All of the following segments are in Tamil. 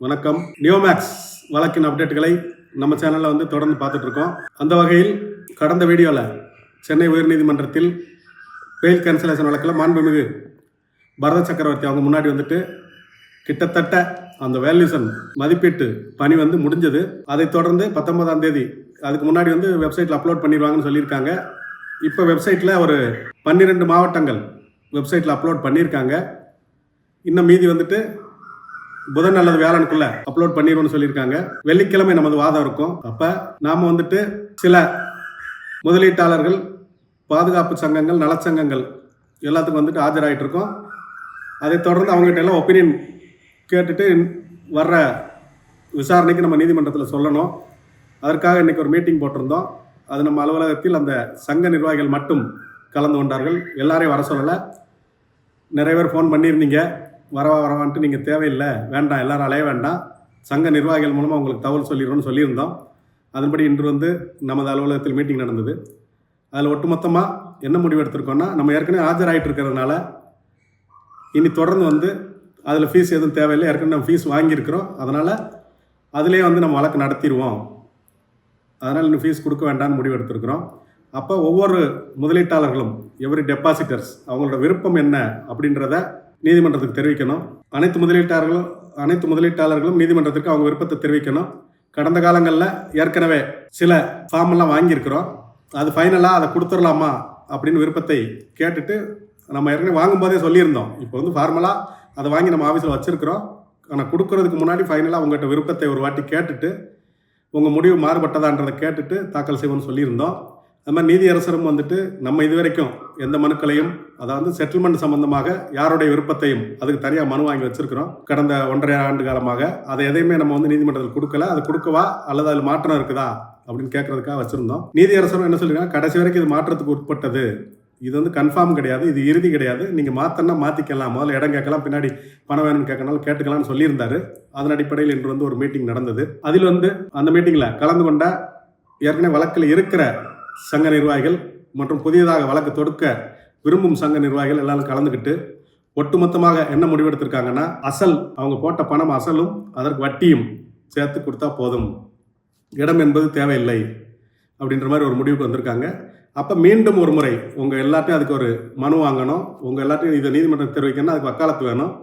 வணக்கம். நியோமேக்ஸ் வழக்கின் அப்டேட்டுகளை நம்ம சேனலில் தொடர்ந்து பார்த்துட்ருக்கோம். அந்த வகையில் கடந்த வீடியோவில் சென்னை உயர்நீதிமன்றத்தில் பெயில் கேன்சலேஷன் வழக்கில் மாண்புமிகு பரத சக்கரவர்த்தி அவங்க முன்னாடி கிட்டத்தட்ட அந்த வேல்யூஷன் மதிப்பீட்டு பணி முடிஞ்சது. அதை தொடர்ந்து 19ஆம் தேதி அதுக்கு முன்னாடி வெப்சைட்டில் அப்லோட் பண்ணிடுவாங்கன்னு சொல்லியிருக்காங்க. இப்போ வெப்சைட்டில் ஒரு 12 மாவட்டங்கள் வெப்சைட்டில் அப்லோட் பண்ணியிருக்காங்க. இன்னும் மீதி புதன் அல்லது வியாழனுக்குள்ள அப்லோட் பண்ணிடுவோம்னு சொல்லியிருக்காங்க. வெள்ளிக்கிழமை நமது வாதம் இருக்கும். அப்போ நாம் சில முதலீட்டாளர்கள், பாதுகாப்பு சங்கங்கள், நலச்சங்கங்கள் எல்லாத்துக்கும் ஆஜராகிட்டு இருக்கோம். அதை தொடர்ந்து அவங்ககிட்ட எல்லாம் ஒப்பீனியன் கேட்டுட்டு வர்ற விசாரணைக்கு நம்ம நீதிமன்றத்தில் சொல்லணும். அதற்காக இன்றைக்கி ஒரு மீட்டிங் போட்டிருந்தோம். அது நம்ம அலுவலகத்தில் அந்த சங்க நிர்வாகிகள் மட்டும் கலந்து கொண்டார்கள். எல்லாரையும் வர சொல்லலை. நிறைய பேர் ஃபோன் பண்ணியிருந்தீங்க, வரவான்ட்டு. நீங்கள் தேவையில்லை, வேண்டாம், எல்லாரும் அலைய வேண்டாம், சங்க நிர்வாகிகள் மூலமாக உங்களுக்கு தகவல் சொல்லிடுறோன்னு சொல்லியிருந்தோம். அதன்படி இன்று நமது அலுவலகத்தில் மீட்டிங் நடந்தது. அதில் ஒட்டுமொத்தமாக என்ன முடிவு எடுத்திருக்கோன்னா, நம்ம ஏற்கனவே ஆஜராகிட்டு இருக்கிறதுனால இனி தொடர்ந்து அதில் ஃபீஸ் எதுவும் தேவையில்லை. ஏற்கனவே நம்ம ஃபீஸ் வாங்கியிருக்கிறோம். அதனால் அதிலே நம்ம வழக்கு நடத்திடுவோம். அதனால் இன்னும் ஃபீஸ் கொடுக்க வேண்டாம்னு முடிவு எடுத்திருக்கிறோம். அப்போ ஒவ்வொரு முதலீட்டாளர்களும், எவ்ரி டெபாசிட்டர்ஸ், அவங்களோட விருப்பம் என்ன அப்படின்றத நீதிமன்றத்துக்கு தெரிவிக்கணும். அனைத்து முதலீட்டாளர்களும் நீதிமன்றத்திற்கு அவங்க விருப்பத்தை தெரிவிக்கணும். கடந்த காலங்களில் ஏற்கனவே சில ஃபார்மெல்லாம் வாங்கியிருக்கிறோம். அது ஃபைனலாக அதை கொடுத்துடலாமா அப்படின்னு விருப்பத்தை கேட்டுட்டு நம்ம ஏற்கனவே வாங்கும்போதே சொல்லியிருந்தோம். இப்போ ஃபார்மலாக அதை வாங்கி நம்ம ஆஃபீஸில் வச்சுருக்கிறோம். ஆனால் கொடுக்கறதுக்கு முன்னாடி ஃபைனலாக உங்கள்கிட்ட விருப்பத்தை ஒரு வாட்டி கேட்டுட்டு உங்கள் முடிவு மாறுபட்டதான்றதை கேட்டுட்டு தாக்கல் செய்வோம்னு சொல்லியிருந்தோம். அது மாதிரி நீதியரசரும் நம்ம இது வரைக்கும் எந்த மனுக்களையும், அதாவது செட்டில்மெண்ட் சம்பந்தமாக யாருடைய விருப்பத்தையும் அதுக்கு தனியாக மனு வாங்கி வச்சிருக்கிறோம். கடந்த 1.5 ஆண்டு காலமாக அதை எதையுமே நம்ம நீதிமன்றத்தில் கொடுக்கல. அது கொடுக்கவா அல்லது அதில் மாற்றம் இருக்குதா அப்படின்னு கேட்கறதுக்காக வச்சிருந்தோம். நீதியரசரும் என்ன சொல்லியிருக்காங்க, கடைசி வரைக்கும் இது மாற்றத்துக்கு உட்பட்டது, இது கன்ஃபார்ம் கிடையாது, இது இறுதி கிடையாது, நீங்கள் மாற்றினா மாற்றிக்கலாம், முதல்ல இடம் கேட்கலாம், பின்னாடி பணம் வேணும்னு கேட்கனாலும் கேட்டுக்கலாம்னு சொல்லியிருந்தாரு. அதன் அடிப்படையில் இன்று ஒரு மீட்டிங் நடந்தது. அதில் அந்த மீட்டிங்கில் கலந்து கொண்ட ஏற்கனவே வழக்கில் இருக்கிற சங்க நிர்வாகிகள் மற்றும் புதியதாக வழக்கு தொடுக்க விரும்பும் சங்க நிர்வாகிகள் எல்லாரும் கலந்துக்கிட்டு ஒட்டுமொத்தமாக என்ன முடிவெடுத்திருக்காங்கன்னா, அசல் அவங்க போட்ட பணம் அசலும் அதற்கு வட்டியும் சேர்த்து கொடுத்தா போதும், இடம் என்பது தேவையில்லை அப்படின்ற மாதிரி ஒரு முடிவுக்கு வந்திருக்காங்க. அப்போ மீண்டும் ஒரு முறை உங்கள் எல்லாத்தையும் அதுக்கு ஒரு மனு வாங்கணும். உங்கள் எல்லாத்தையும் இதை நீதிமன்றம் தெரிவிக்கணும்னா அதுக்கு வக்காலத்து வேணும்,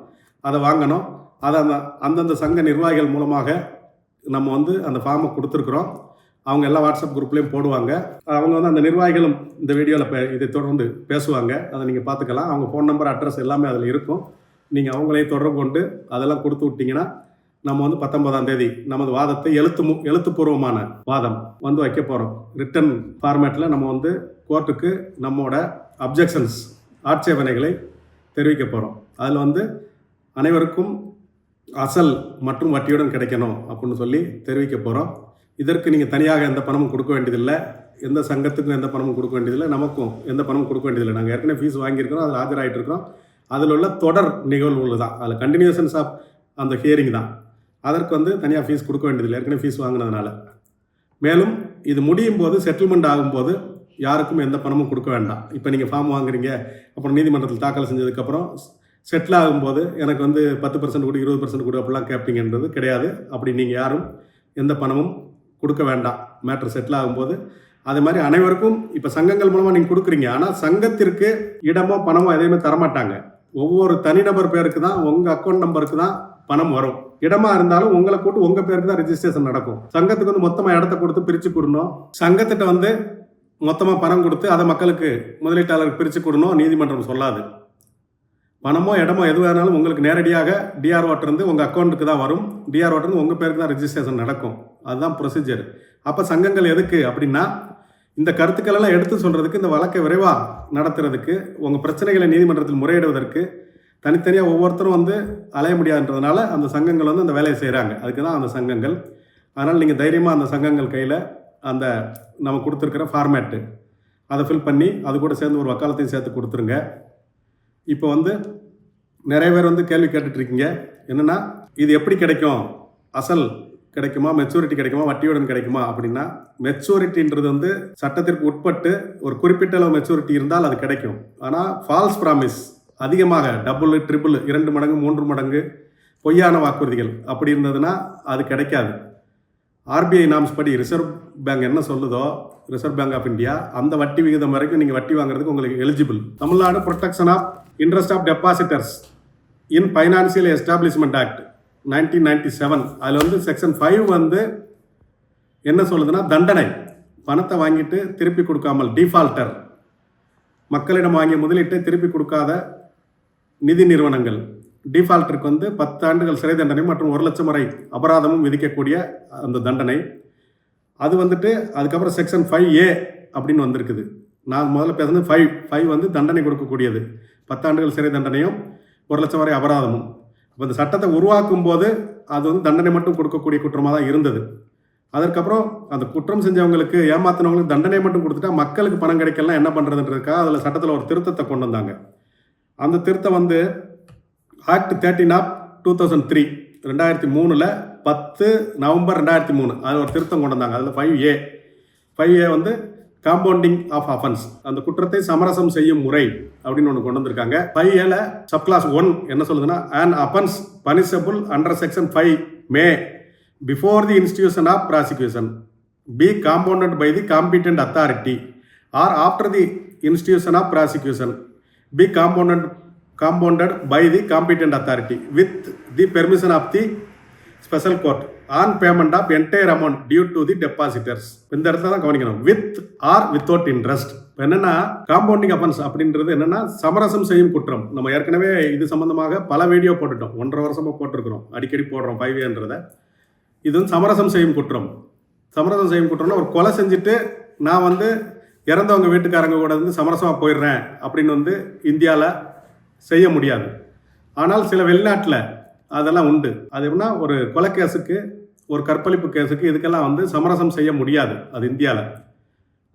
அதை வாங்கணும். அதை அந்தந்த சங்க நிர்வாகிகள் மூலமாக நம்ம அந்த ஃபார்மை கொடுத்துருக்குறோம். அவங்க எல்லா வாட்ஸ்அப் குரூப்லேயும் போடுவாங்க. அவங்க அந்த நிர்வாகிகளும் இந்த வீடியோவில் இதை தொடர்ந்து பேசுவாங்க. அதை நீங்கள் பார்த்துக்கலாம். அவங்க ஃபோன் நம்பர், அட்ரஸ் எல்லாமே அதில் இருக்கும். நீங்கள் அவங்களையும் தொடர்பு கொண்டு அதெல்லாம் கொடுத்து விட்டிங்கன்னா நம்ம 19ஆம் தேதி நமது வாதத்தை எழுத்துப்பூர்வமான வாதம் வைக்க போகிறோம். ரிட்டன் ஃபார்மேட்டில் நம்ம கோர்ட்டுக்கு நம்மோட அப்ஜெக்ஷன்ஸ், ஆட்சேபனைகளை தெரிவிக்க போகிறோம். அதில் அனைவருக்கும் அசல் மற்றும் வட்டியுடன் கிடைக்கணும் அப்படின்னு சொல்லி தெரிவிக்க போகிறோம். இதற்கு நீங்கள் தனியாக எந்த பணமும் கொடுக்க வேண்டியதில்லை, எந்த சங்கத்துக்கும் எந்த பணமும் கொடுக்க வேண்டியதில்லை, நமக்கும் எந்த பணமும் கொடுக்க வேண்டியதில்லை. நாங்கள் ஏற்கனவே ஃபீஸ் வாங்கியிருக்கிறோம், அதில் ஆஜராகிட்டு இருக்கிறோம். அதில் உள்ள தொடர் நிகழ்வுகள் தான், அதில் கண்டினியூஷன்ஸ் ஆஃப் அந்த ஹியரிங் தான். அதற்கு தனியாக ஃபீஸ் கொடுக்க வேண்டியதில்லை, ஏற்கனவே ஃபீஸ் வாங்கினதுனால. மேலும் இது முடியும் போது, செட்டில்மெண்ட் ஆகும்போது யாருக்கும் எந்த பணமும் கொடுக்க வேண்டாம். இப்போ நீங்கள் ஃபார்ம் வாங்குறீங்க, அப்புறம் நீதிமன்றத்தில் தாக்கல் செஞ்சதுக்கப்புறம் செட்டில் ஆகும்போது எனக்கு 10% கொடு, 20% கொடு அப்படிலாம் கேட்பீங்கன்றது கிடையாது. அப்படி நீங்கள் யாரும் எந்த பணமும் கொடுக்க வேண்டாம் மேட்ரு செட்டில் ஆகும்போது. அதே மாதிரி அனைவருக்கும் இப்போ சங்கங்கள் மூலமாக நீங்கள் கொடுக்குறீங்க, ஆனால் சங்கத்திற்கு இடமோ பணமோ எதையுமே தரமாட்டாங்க. ஒவ்வொரு தனிநபர் பேருக்கு தான், உங்கள் அக்கௌண்ட் நம்பருக்கு தான் பணம் வரும். இடமா இருந்தாலும் உங்களை கூட்டு உங்கள் பேருக்கு தான் ரெஜிஸ்ட்ரேஷன் நடக்கும். சங்கத்துக்கு மொத்தமாக இடத்த கொடுத்து பிரித்து கொடுணும். சங்கத்திட்ட மொத்தமாக பணம் கொடுத்து அதை மக்களுக்கு, முதலீட்டாளருக்கு பிரித்து கொடுணும் நீதிமன்றம் சொல்லாது. பணமோ இடமோ எது வேணாலும் உங்களுக்கு நேரடியாக டிஆர்ஓட்டிருந்து உங்கள் அக்கௌண்ட்டுக்கு தான் வரும். டிஆர்ஓட்டிருந்து உங்கள் பேருக்கு தான் ரெஜிஸ்ட்ரேஷன் நடக்கும். அதுதான் ப்ரொசீஜர். அப்போ சங்கங்கள் எதுக்கு அப்படின்னா, இந்த கருத்துக்களெல்லாம் எடுத்து சொல்கிறதுக்கு, இந்த வழக்கை விரைவாக நடத்துறதுக்கு, உங்கள் பிரச்சனைகளை நீதிமன்றத்தில் முறையிடுவதற்கு. தனித்தனியாக ஒவ்வொருத்தரும் அலைய முடியாதுன்றதுனால அந்த சங்கங்கள் அந்த வேலையை செய்கிறாங்க. அதுக்கு தான் அந்த சங்கங்கள். அதனால் நீங்கள் தைரியமாக அந்த சங்கங்கள் கையில் அந்த நம்ம கொடுத்துருக்கிற ஃபார்மேட்டு அதை ஃபில் பண்ணி அது கூட சேர்ந்து ஒரு வக்காலத்தையும் சேர்த்து கொடுத்துருங்க. இப்போ நிறைய பேர் கேள்வி கேட்டுட்ருக்கீங்க, என்னென்னா இது எப்படி கிடைக்கும், அசல் கிடைக்குமா, மெச்சூரிட்டி கிடைக்குமா, வட்டியுடன் கிடைக்குமா அப்படின்னா, மெச்சூரிட்டின்றது சட்டத்திற்கு உட்பட்டு ஒரு குறிப்பிட்ட அளவு மெச்சூரிட்டி இருந்தால் அது கிடைக்கும். ஆனால் ஃபால்ஸ் ப்ராமிஸ் அதிகமாக, டபுள், ட்ரிபிள், 2 மடங்கு, 3 மடங்கு பொய்யான வாக்குறுதிகள் அப்படி இருந்ததுன்னா அது கிடைக்காது. ஆர்பிஐ நாம்ஸ் படி ரிசர்வ் பேங்க் என்ன சொல்லுதோ, ரிசர்வ் பேங்க் ஆஃப் இந்தியா, அந்த வட்டி விகிதம் வரைக்கும் நீங்கள் வட்டி வாங்குறதுக்கு உங்களுக்கு eligible. Tamil Nadu protection of interest of depositors in financial establishment act 1997 அதில் வந்து செக்ஷன் 5 வந்து என்ன சொல்லுதுன்னா, தண்டனை, பணத்தை வாங்கிட்டு திருப்பி கொடுக்காமல், டிஃபால்டர், மக்களிடம் வாங்கிய முதலீட்டை திருப்பி கொடுக்காத நிதி நிறுவனங்கள், டிஃபால்டருக்கு வந்து 10 ஆண்டுகள் சிறை தண்டனை மற்றும் 1 லட்சம் வரை அபராதமும் விதிக்கக்கூடிய அந்த தண்டனை. அது வந்துட்டு அதுக்கப்புறம் செக்ஷன் 5A அப்படின்னு வந்திருக்குது. நான் முதல்ல பேசுனது 5 வந்து தண்டனை கொடுக்கக்கூடியது, 10 ஆண்டுகள் சிறை தண்டனையும் 1 லட்சம் வரை அபராதமும். இப்போ இந்த சட்டத்தை உருவாக்கும் போது அது வந்து தண்டனை மட்டும் கொடுக்கக்கூடிய குற்றமாக தான் இருந்தது. அதற்கப்புறம் அந்த குற்றம் செஞ்சவங்களுக்கு, ஏமாத்தினவங்களுக்கு தண்டனை மட்டும் கொடுத்துட்டா மக்களுக்கு பணம் கிடைக்கலாம் என்ன பண்ணுறதுன்றதுக்காக அதில் சட்டத்தில் ஒரு திருத்தத்தை கொண்டு வந்தாங்க. அந்த திருத்தம் வந்து ஆக்ட் 13 ஆஃப் 2003 2003 10 நவம்பர் 2003 அதில் ஒரு திருத்தம் கொண்டு வந்தாங்க. அதில் 5A வந்து காம்பவுண்டிங் ஆஃப் அஃபென்ஸ், அந்த குற்றத்தை சமரசம் செய்யும் முறை அப்படின்னு ஒன்று கொண்டு வந்திருக்காங்க. 5Aல சப்கிளாஸ் 1 என்ன சொல்லுதுன்னா, an offense punishable under section 5 may before the institution of prosecution be compounded by the competent authority or after the institution of prosecution be compounded by the competent authority with the permission of the special court on payment of entire amount due to the depositors. இந்த இடத்துல தான் கவனிக்கணும், வித் ஆர் வித்தவுட் இன்ட்ரெஸ்ட். என்னன்னா காம்பவுண்டிங் அஃபென்ஸ் அப்படின்றது என்னன்னா சமரசம் செய்யும் குற்றம். நம்ம ஏற்கனவே இது சம்பந்தமாக பல வீடியோ போட்டுட்டோம், 1.5 வருஷமா போட்டிருக்கிறோம், அடிக்கடி போடுறோம் 5Aன்றதை. இது வந்து சமரசம் செய்யும் குற்றம். சமரசம் செய்யும் குற்றம்னா ஒரு கொலை செஞ்சுட்டு நான் வந்து இறந்தவங்க வீட்டுக்காரங்க கூட வந்து சமரசமாக போயிடுறேன் அப்படின்னு வந்து இந்தியாவில் செய்ய முடியாது. ஆனால் சில வெளிநாட்டில் அதெல்லாம் உண்டு. அது எப்படின்னா ஒரு கொலை கேஸுக்கு, ஒரு கற்பழிப்பு கேஸுக்கு, இதுக்கெல்லாம் வந்து சமரசம் செய்ய முடியாது அது இந்தியாவில்.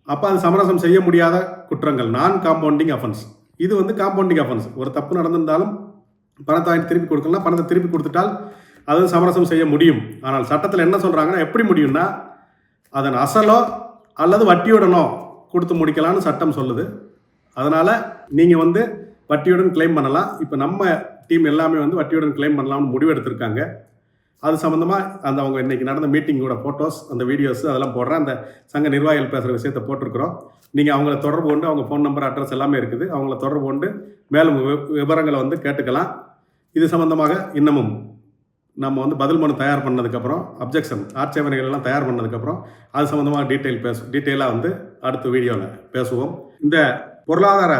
அப்போ அது சமரசம் செய்ய முடியாத குற்றங்கள், நான் காம்பவுண்டிங் அஃபென்ஸ். இது வந்து காம்பவுண்டிங் அஃபென்ஸ். ஒரு தப்பு நடந்திருந்தாலும் பணத்தை வாங்கி திருப்பி கொடுக்கலாம், பணத்தை திருப்பி கொடுத்துட்டால் அது சமரசம் செய்ய முடியும். ஆனால் சட்டத்தில் என்ன சொல்கிறாங்கன்னா, எப்படி முடியும்னா அதன் அசலோ அல்லது வட்டியுடனோ கொடுத்து முடிக்கலான்னு சட்டம் சொல்லுது. அதனால் நீங்கள் வந்து வட்டியுடன் கிளைம் பண்ணலாம். இப்போ நம்ம டீம் எல்லாமே வந்து வட்டியுடன் கிளைம் பண்ணலாம்னு முடிவு எடுத்திருக்காங்க. அது சம்மந்தமாக அந்த அவங்க இன்றைக்கி நடந்த மீட்டிங்கோட ஃபோட்டோஸ், அந்த வீடியோஸ் அதெல்லாம் போடுறேன். அந்த சங்க நிர்வாகிகள் பேசுகிற விஷயத்தை போட்டிருக்கிறோம். நீங்கள் அவங்கள தொடர்பு கொண்டு, அவங்க ஃபோன் நம்பர், அட்ரஸ் எல்லாமே இருக்குது, அவங்கள தொடர்பு கொண்டு மேலும் விவரங்களை வந்து கேட்டுக்கலாம். இது சம்மந்தமாக இன்னமும் நம்ம வந்து பதில் மனு தயார் பண்ணதுக்கப்புறம், அப்ஜெக்ஷன் ஆட்சேபனைகள் எல்லாம் தயார் பண்ணதுக்கப்புறம் அது சம்மந்தமாக டீட்டெயிலாக வந்து அடுத்த வீடியோவில் பேசுவோம். இந்த பொருளாதார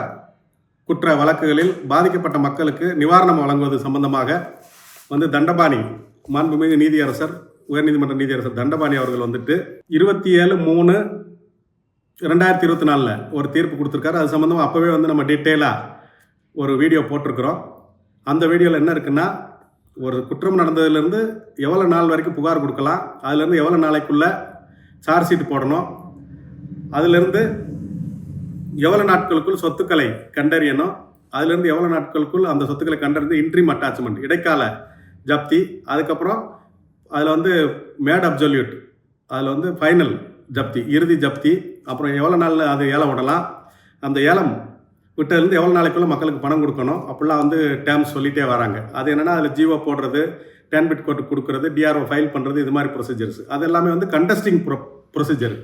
குற்ற வழக்குகளில் பாதிக்கப்பட்ட மக்களுக்கு நிவாரணம் வழங்குவது சம்பந்தமாக வந்து தண்டபாணி, மாண்புமிகு நீதியரசர், உயர்நீதிமன்ற நீதியரசர் தண்டபாணி அவர்கள் வந்துட்டு 27/3/2024 ஒரு தீர்ப்பு கொடுத்துருக்காரு. அது சம்மந்தமாக அப்போவே வந்து நம்ம டீட்டெயிலாக ஒரு வீடியோ போட்டிருக்கிறோம். அந்த வீடியோவில் என்ன இருக்குன்னா, ஒரு குற்றம் நடந்ததுலேருந்து எவ்வளோ நாள் வரைக்கும் புகார் கொடுக்கலாம், அதுலேருந்து எவ்வளோ நாளைக்குள்ளே சார்ஜ் ஷீட் போடணும், அதுலேருந்து எவ்வளோ நாட்களுக்குள் சொத்துக்களை கண்டறியணும், அதுலேருந்து எவ்வளோ நாட்களுக்குள் அந்த சொத்துக்களை கண்டறிந்து இன்ட்ரீம் அட்டாச்மெண்ட், இடைக்கால ஜப்தி, அதுக்கப்புறம் அதில் வந்து மேட் அப்சல்யூட், அதில் வந்து ஃபைனல் ஜப்தி, இறுதி ஜப்தி, அப்புறம் எவ்வளோ நாளில் அது ஏலம் விடலாம், அந்த ஏலம் விட்டதுலேருந்து எவ்வளோ நாளைக்குள்ளே மக்களுக்கு பணம் கொடுக்கணும், அப்படிலாம் வந்து டேர்ம்ஸ் சொல்லிகிட்டே வராங்க. அது என்னென்னா அதில் ஜிஓ போடுறது, 10 பிட் கோர்ட்டு கொடுக்குறது, டிஆர்ஓ ஃபைல் பண்ணுறது, இது மாதிரி ப்ரொசீஜர்ஸ். அது எல்லாமே வந்து கண்டஸ்டிங் ப்ரொசீஜர்.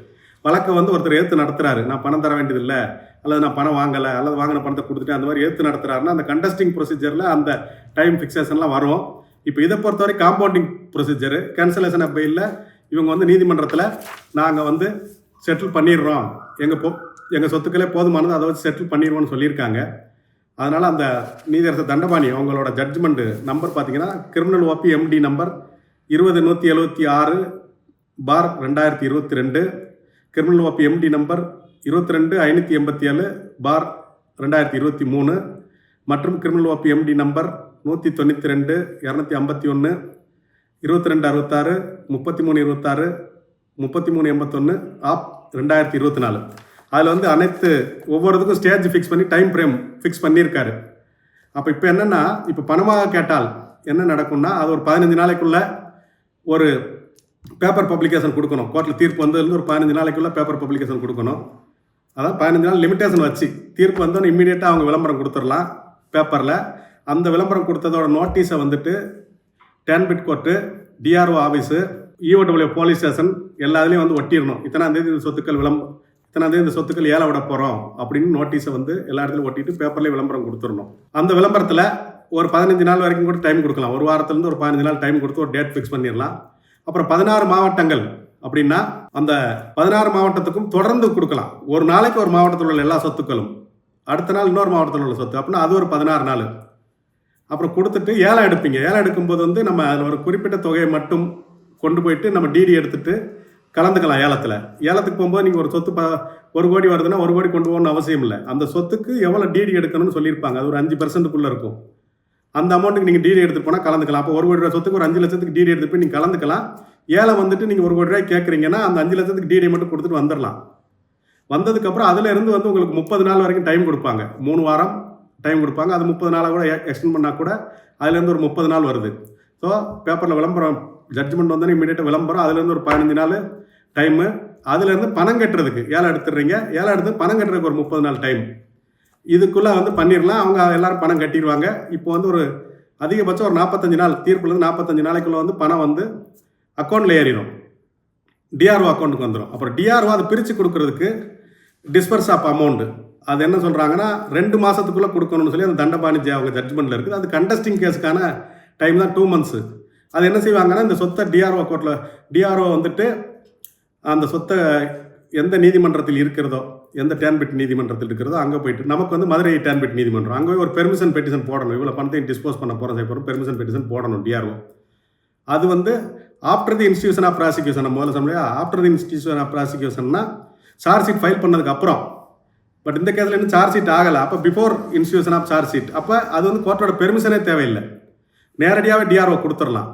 வழக்கை வந்து ஒருத்தர் ஏற்று நடத்துகிறாரு, நான் பணம் தர வேண்டியதில்லை, அல்லது நான் பணம் வாங்கலை, அல்லது வாங்கின பணத்தை கொடுத்துட்டேன், அந்த மாதிரி ஏற்று நடத்துகிறாருன்னா அந்த கண்டஸ்டிங் ப்ரொசீஜரில் அந்த டைம் ஃபிக்ஸேஷன்லாம் வரும். இப்போ இதை பொறுத்தவரை காம்பவுண்டிங் ப்ரொசீஜரு, கேன்சலேஷன் ஆஃப் பெயிலில் இவங்க வந்து நீதிமன்றத்தில் நாங்கள் வந்து செட்டில் பண்ணிடுறோம், எங்கள் சொத்துக்களே போதுமானது, அதை வச்சு செட்டில் பண்ணிடுவோம்னு சொல்லியிருக்காங்க. அதனால் அந்த நீதியரசர் தண்டபாணி அவங்களோட ஜட்ஜ்மெண்ட் நம்பர் பார்த்தீங்கன்னா, criminal OP MD number 20176/2022, criminal OP MD number 22/587/2023 மற்றும் criminal OP MD number 192/251, 2266, 3326, 3381 of 2024. அதில் வந்து அனைத்து ஒவ்வொருத்துக்கும் ஸ்டேஜ் ஃபிக்ஸ் பண்ணி டைம் ஃப்ரேம் ஃபிக்ஸ் பண்ணியிருக்காரு. அப்போ இப்போ என்னென்னா, இப்போ பணமாக கேட்டால் என்ன நடக்கும்னா, அது ஒரு 15 நாளைக்குள்ளே ஒரு பேப்பர் பப்ளிகேஷன் கொடுக்கணும். கோர்ட்டில் தீர்ப்பு வந்ததுலேருந்து ஒரு 15 நாளைக்குள்ளே பேப்பர் பப்ளிகேஷன் கொடுக்கணும். அதான் 15 நாள் லிமிட்டேஷன் வச்சு, தீர்ப்பு வந்தோன்னு இம்மீடியட்டாக அவங்க விளம்பரம் கொடுத்துடலாம் பேப்பரில். அந்த விளம்பரம் கொடுத்ததோட நோட்டீஸை வந்துட்டு TANPID court, DRO office, EOW police station எல்லாத்துலேயும் வந்து ஒட்டிடணும். இத்தனாந்தேதி இந்த சொத்துக்கள் இத்தனாந்தேதி இந்த சொத்துக்கள் ஏல விட போகிறோம் அப்படின்னு நோட்டீஸை வந்து எல்லா இடத்துலையும் ஒட்டிட்டு பேப்பர்லேயே விளம்பரம் கொடுத்துடணும். அந்த விளம்பரத்தில் ஒரு 15 நாள் வரைக்கும் கூட டைம் கொடுக்கலாம். ஒரு வாரத்துலேருந்து ஒரு 15 நாள் டைம் கொடுத்து ஒரு டேட் ஃபிக்ஸ் பண்ணிடலாம். அப்புறம் 16 மாவட்டங்கள் அப்படின்னா அந்த 16 மாவட்டத்துக்கும் தொடர்ந்து கொடுக்கலாம். ஒரு நாளைக்கு ஒரு மாவட்டத்தில் உள்ள எல்லா சொத்துக்களும், அடுத்த நாள் இன்னொரு மாவட்டத்தில் உள்ள சொத்து, அப்படின்னா அது ஒரு 16 நாள். அப்புறம் கொடுத்துட்டு ஏலம் எடுப்பீங்க. ஏலம் எடுக்கும்போது வந்து நம்ம அதில் ஒரு குறிப்பிட்ட தொகையை மட்டும் கொண்டு போயிட்டு நம்ம டிடி எடுத்துட்டு கலந்துக்கலாம் ஏலத்தில். ஏலத்துக்கு போகும்போது நீங்கள் ஒரு சொத்து 1 கோடி வருதுன்னா 1 கோடி கொண்டு போகணும்னு அவசியம் இல்லை. அந்த சொத்துக்கு எவ்வளோ டிடி எடுக்கணும்னு சொல்லியிருப்பாங்க. அது ஒரு 5% இருக்கும். அந்த அமௌண்ட்டுக்கு நீங்கள் டிடி எடுத்துகிட்டு போனால் கலந்துக்கலாம். அப்போ 1 கோடி ரூபா சொத்துக்கு ஒரு 5 லட்சத்துக்கு டிடி எடுத்துகிட்டு போய் நீங்கள் கலந்துக்கலாம். ஏலம் வந்துட்டு நீங்கள் 1 கோடி ரூபாய் கேட்குறீங்கன்னா அந்த 5 லட்சத்துக்கு டிடி மட்டும் கொடுத்துட்டு வந்துடலாம். வந்ததுக்கப்புறம் அதில் இருந்து வந்து உங்களுக்கு 30 நாள் வரைக்கும் டைம் கொடுப்பாங்க. 3 வாரம் டைம் கொடுப்பாங்க. அது 30 நாளாக கூட எக்ஸ்டெண்ட் பண்ணால் கூட அதுலேருந்து ஒரு 30 நாள் வருது. ஸோ பேப்பரில் விளம்பரம், ஜட்ஜ்மெண்ட் வந்தோன்னே இமீடியட்டாக விளம்பரம், அதுலேருந்து ஒரு 15 நாள் டைமு. அதுலேருந்து பணம் கட்டுறதுக்கு ஏலம் எடுத்துடுறீங்க, ஏலம் எடுத்து பணம் கட்டுறதுக்கு ஒரு 30 நாள் டைம். இதுக்குள்ளே வந்து பண்ணிடலாம். அவங்க எல்லாரும் பணம் கட்டிடுவாங்க. இப்போ வந்து ஒரு அதிகபட்சம் ஒரு 45 நாள், தீர்ப்புலேருந்து 45 நாளைக்குள்ளே வந்து பணம் வந்து அக்கௌண்ட்டில் ஏறிடும். டிஆர்ஓ அக்கௌண்ட்டுக்கு வந்துடும். அப்புறம் டிஆர்ஓ அதை பிரித்து கொடுக்குறதுக்கு டிஸ்பர்ஸ் ஆஃப் அமௌண்ட்டு, அது என்ன சொல்கிறாங்கன்னா 2 மாதத்துக்குள்ளே கொடுக்கணும்னு சொல்லி அந்த தண்டபாணி அவங்க ஜட்ஜ்மெண்ட்டில் இருக்குது. அது கண்டஸ்டிங் கேஸுக்கான டைம் தான் 2 months. அது என்ன செய்வாங்கன்னா இந்த சொத்தை டிஆர்ஓ கோர்ட்டில், டிஆர்ஓ வந்துட்டு அந்த சொத்தை எந்த நீதிமன்றத்தில் இருக்கிறதோ, எந்த டேன்பிட் நீதிமன்றத்தில் இருக்கிறதோ அங்கே போயிட்டு, நமக்கு வந்து மதுரை டேன்பிட் நீதிமன்றம், அங்கே போய் ஒரு பெர்மிஷன் பெட்டிஷன் போடணும். இவ்வளோ பணத்தையும் டிஸ்போஸ் பண்ண போகிறோம், செய்ய போகிறோம், பெர்மிஷன் பெட்டிஷன் போடணும் டிஆர்ஓ. அது வந்து after the institution of prosecution, முதல்ல சொன்னோம் ஆஃப்டர் தி இன்ஸ்டியூஷன் ஆஃப் ப்ராசிக்யூஷன்னா சார்ஜ் ஷீட் ஃபைல் பண்ணதுக்கு அப்புறம். பட் இந்த கேஸில் இன்னும் சார்ஜ் ஷீட் ஆகலை. அப்போ before institution of charge sheet. அப்போ அது வந்து கோர்ட்டோட பெர்மிஷனே தேவையில்லை, நேரடியாகவே டிஆர்ஓ கொடுத்துடலாம்.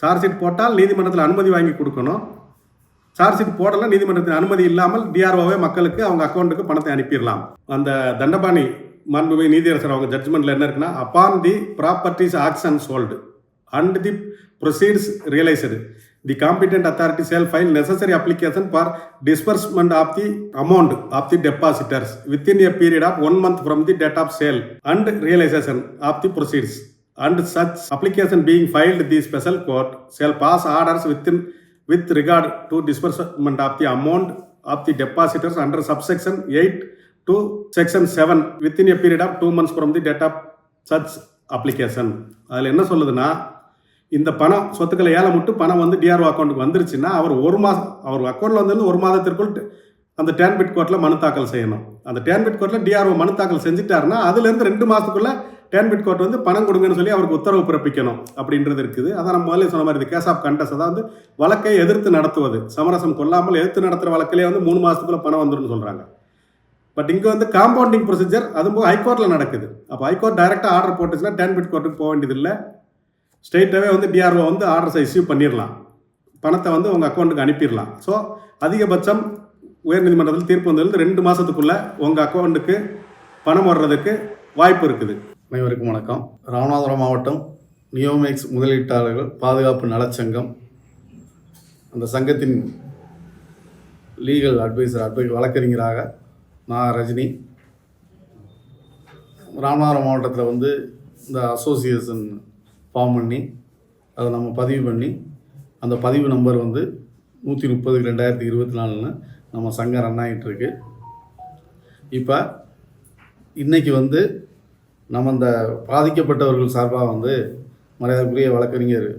சார்ஜ் ஷீட் போட்டால் நீதிமன்றத்தில் அனுமதி வாங்கி கொடுக்கணும். சார்ஜ் ஷீட் போடலாம், நீதிமன்றத்தின் அனுமதி இல்லாமல் டிஆர்ஓவே மக்களுக்கு அவங்க அக்கௌண்ட்டுக்கு பணத்தை அனுப்பிடலாம். அந்த தண்டபாணி மாண்புமிகு நீதியரசர் அவங்க ஜட்ஜ்மெண்ட்டில் என்ன இருக்குன்னா, upon the properties action sold and the proceeds realised, the competent authority shall file necessary application for disbursement of the amount of the depositors within a period of 1 month from the date of sale and realization of the proceeds, and such application being filed, the special court shall pass orders with regard to disbursement of the amount of the depositors under subsection 8 to section 7 within a period of 2 months from the date of such application. அதில் என்ன சொல்லுதுன்னா, இந்த பணம் சொத்துக்களை ஏலம் விட்டு பணம் வந்து டிஆர்ஓ அக்கௌண்ட்டுக்கு வந்துருச்சுன்னா அவர் 1 மாதம், அவர் அக்கௌண்ட்டில் வந்து 1 மாதத்திற்குள் அந்த டேன்பிட் கோர்ட்டில் மனு தாக்கல் செய்யணும். அந்த டேன்பிட் கோர்ட்டில் டிஆர்ஓ மனு தாக்கல் செஞ்சுட்டாருன்னா அதுலேருந்து 2 மாதத்துக்குள்ளே டேன்பிட் கோர்ட் வந்து பணம் கொடுங்கன்னு சொல்லி அவருக்கு உத்தரவு பிறப்பிக்கணும் அப்படின்றது இருக்குது. அதான் நம்ம முதல்ல சொன்ன மாதிரி கேஸ் ஆஃப் கண்டஸ்ட், அதாவது வழக்கை எதிர்த்து நடத்துவது, சமரசம் கொள்ளாமல் எதிர்த்து நடத்துகிற வழக்கிலே வந்து 3 மாதத்துக்குள்ளே பணம் வந்துடும் சொல்கிறாங்க. பட் இங்கே வந்து காம்பவுண்டிங் ப்ரொசீஜர் அதுவும் ஹைகோர்ட்டில் நடக்குது. அப்போ ஹைகோர்ட் டைரெக்டாக ஆர்டர் போட்டுச்சுன்னா டேன்பிட் கோர்ட்டுக்கு போக வேண்டியதில்லை, ஸ்ட்ரெயிட்டாகவே வந்து டிஆர்ஓ வந்து ஆர்டர்ஸை இஷ்யூ பண்ணிடலாம், பணத்தை வந்து உங்கள் அக்கௌண்ட்டுக்கு அனுப்பிடலாம். ஸோ அதிகபட்சம் உயர்நீதிமன்றத்தில் தீர்ப்பு வந்ததுலேருந்து 2 மாதத்துக்குள்ளே உங்கள் அக்கௌண்ட்டுக்கு பணம் வர்றதுக்கு வாய்ப்பு இருக்குது. அனைவருக்கும் வணக்கம். ராமநாதபுரம் மாவட்டம் நியோமேக்ஸ் முதலீட்டாளர்கள் பாதுகாப்பு நலச்சங்கம், அந்த சங்கத்தின் லீகல் அட்வைசர் வழக்கறிஞராக நான் ரஜினி. ராமநாதபுரம் மாவட்டத்தில் வந்து இந்த அசோசியேஷன் ஃபார்ம் பண்ணி அதை நம்ம பதிவு பண்ணி, அந்த பதிவு நம்பர் வந்து 130/2024 நம்ம சங்கம் ரன் ஆகிட்டுருக்கு. இப்போ இன்றைக்கி வந்து நம்ம இந்த பாதிக்கப்பட்டவர்கள் சார்பாக வந்து மரியாதைக்குரிய வழக்கறிஞர்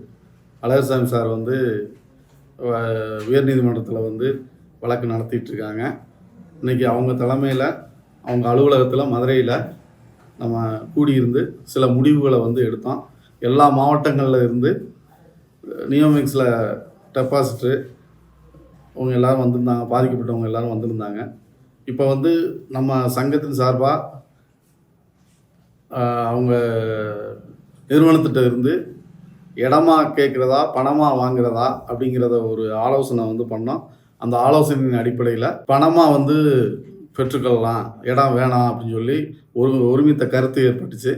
அழகர்சாமி சார் வந்து உயர்நீதிமன்றத்தில் வந்து வழக்கு நடத்திட்டுருக்காங்க. இன்றைக்கி அவங்க தலைமையில் அவங்க அலுவலகத்தில் மதுரையில் நம்ம கூடியிருந்து சில முடிவுகளை வந்து எடுத்தோம். எல்லா மாவட்டங்களில் இருந்து நியோமிக்ஸில் டெபாசிட்ரு அவங்க எல்லோரும் வந்திருந்தாங்க, பாதிக்கப்பட்டவங்க எல்லோரும் வந்திருந்தாங்க. இப்போ வந்து நம்ம சங்கத்தின் சார்பாக அவங்க நிறுவனத்திட்ட இருந்து இடமா கேட்குறதா பணமாக வாங்குறதா அப்படிங்கிறத ஒரு ஆலோசனை வந்து பண்ணோம். அந்த ஆலோசனையின் அடிப்படையில் பணமாக வந்து பெற்றுக்கொள்ளலாம், இடம் வேணாம் அப்படின்னு சொல்லி ஒருமித்த கருத்து ஏற்பட்டுச்சு.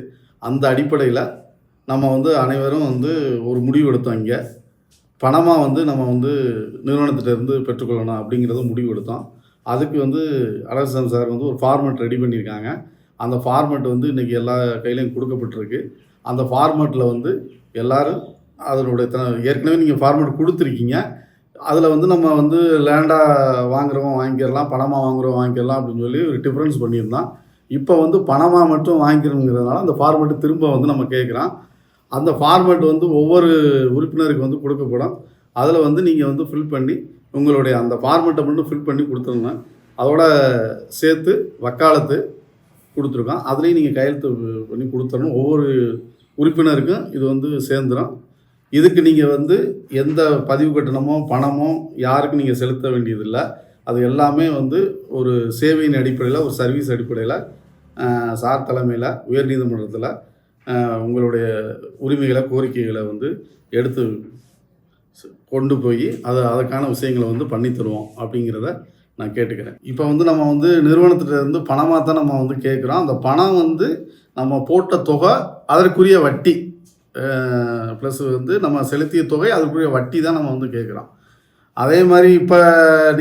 அந்த அடிப்படையில் நம்ம வந்து அனைவரும் வந்து ஒரு முடிவு எடுத்தோம். இங்கே பணமாக வந்து நம்ம வந்து நிறுவனத்திட்ட இருந்து பெற்றுக்கொள்ளணும் அப்படிங்கிறத முடிவு எடுத்தோம். அதுக்கு வந்து அழகர்சாமி சார் வந்து ஒரு ஃபார்மேட் ரெடி பண்ணியிருக்காங்க. அந்த ஃபார்மேட் வந்து இன்றைக்கி எல்லா கையிலையும் கொடுக்கப்பட்டிருக்கு. அந்த ஃபார்மேட்டில் வந்து எல்லோரும் அதனுடைய ஏற்கனவே நீங்கள் ஃபார்மேட் கொடுத்துருக்கீங்க. அதில் வந்து நம்ம வந்து லேண்டாக வாங்குறவங்க வாங்கிக்கிறலாம், பணமாக வாங்குறவங்க வாங்கிக்கலாம் அப்படின்னு சொல்லி ஒரு டிஃப்ரென்ஸ் பண்ணியிருந்தோம். இப்போ வந்து பணமாக மட்டும் வாங்கிக்கிறோங்கிறதுனால அந்த ஃபார்மேட்டு திரும்ப வந்து நம்ம கேட்குறோம். அந்த ஃபார்மேட் வந்து ஒவ்வொரு உறுப்பினருக்கு வந்து கொடுக்கப்படும். அதில் வந்து நீங்கள் வந்து ஃபில் பண்ணி உங்களுடைய அந்த ஃபார்மேட்டை மட்டும் ஃபில் பண்ணி கொடுத்துருங்க. அதோட சேர்த்து வக்காலத்து கொடுத்துருக்கோம். அதுலேயும் நீங்கள் கையெழுத்து பண்ணி கொடுத்துடணும். ஒவ்வொரு உறுப்பினருக்கும் இது வந்து சேர்ந்துடும். இதுக்கு நீங்கள் வந்து எந்த பதிவு கட்டணமோ பணமோ யாருக்கும் நீங்கள் செலுத்த வேண்டியதில்லை. அது எல்லாமே வந்து ஒரு சேவையின் அடிப்படையில், ஒரு சர்வீஸ் அடிப்படையில் சார் தலைமையில் உயர்நீதிமன்றத்தில் உங்களுடைய உரிமைகளை, கோரிக்கைகளை வந்து எடுத்து கொண்டு போய் அதுக்கான விஷயங்களை வந்து பண்ணி தருவோம் அப்படிங்கிறத நான் கேட்டுக்கிறேன். இப்போ வந்து நம்ம வந்து நிறுவனத்திட்ட இருந்து பணமாக தான் நம்ம வந்து கேட்குறோம். அந்த பணம் வந்து நம்ம போட்ட தொகை, அதற்குரிய வட்டி ப்ளஸ் வந்து நம்ம செலுத்திய தொகை, அதுக்குரிய வட்டி தான் நம்ம வந்து கேட்குறோம். அதே மாதிரி இப்போ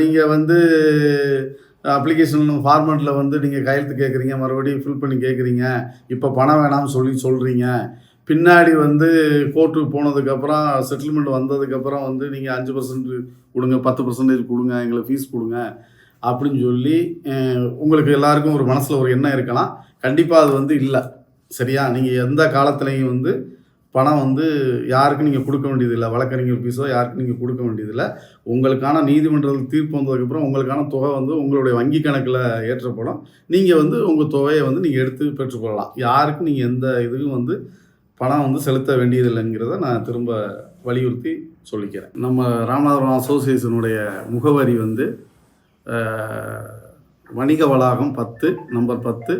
நீங்கள் வந்து அப்ளிகேஷன் ஃபார்மேட்டில் வந்து நீங்கள் கையெழுத்து கேட்குறீங்க, மறுபடியும் ஃபில் பண்ணி கேட்குறீங்க, இப்போ பணம் வேணாம்னு சொல்கிறீங்க. பின்னாடி வந்து கோர்ட்டுக்கு போனதுக்கப்புறம் செட்டில்மெண்ட் வந்ததுக்கப்புறம் வந்து நீங்கள் 5% கொடுங்க, 10% கொடுங்க, எங்களுக்கு ஃபீஸ் கொடுங்க அப்படின்னு சொல்லி உங்களுக்கு எல்லாருக்கும் ஒரு மனசில் ஒரு எண்ணம் இருக்கலாம். கண்டிப்பாக அது வந்து இல்லை. சரியா? நீங்கள் எந்த காலத்துலேயும் வந்து பணம் வந்து யாருக்கும் நீங்கள் கொடுக்க வேண்டியதில்லை. வழக்கறிஞர் ஃபீஸோ யாருக்கும் நீங்கள் கொடுக்க வேண்டியதில்லை. உங்களுக்கான நீதிமன்றத்தில் தீர்ப்பு வந்ததுக்கப்புறம் உங்களுக்கான தொகை வந்து உங்களுடைய வங்கி கணக்கில் ஏற்றப்படும். நீங்கள் வந்து உங்கள் தொகையை வந்து நீங்கள் எடுத்து பெற்றுக்கொள்ளலாம். யாருக்கும் நீங்கள் எந்த இதுவும் வந்து பணம் வந்து செலுத்த வேண்டியதில்லைங்கிறத நான் திரும்ப வலியுறுத்தி சொல்லிக்கிறேன். நம்ம ராமநாதபுரம் அசோசியேஷனுடைய முகவரி வந்து வணிக வளாகம் 10 நம்பர் 10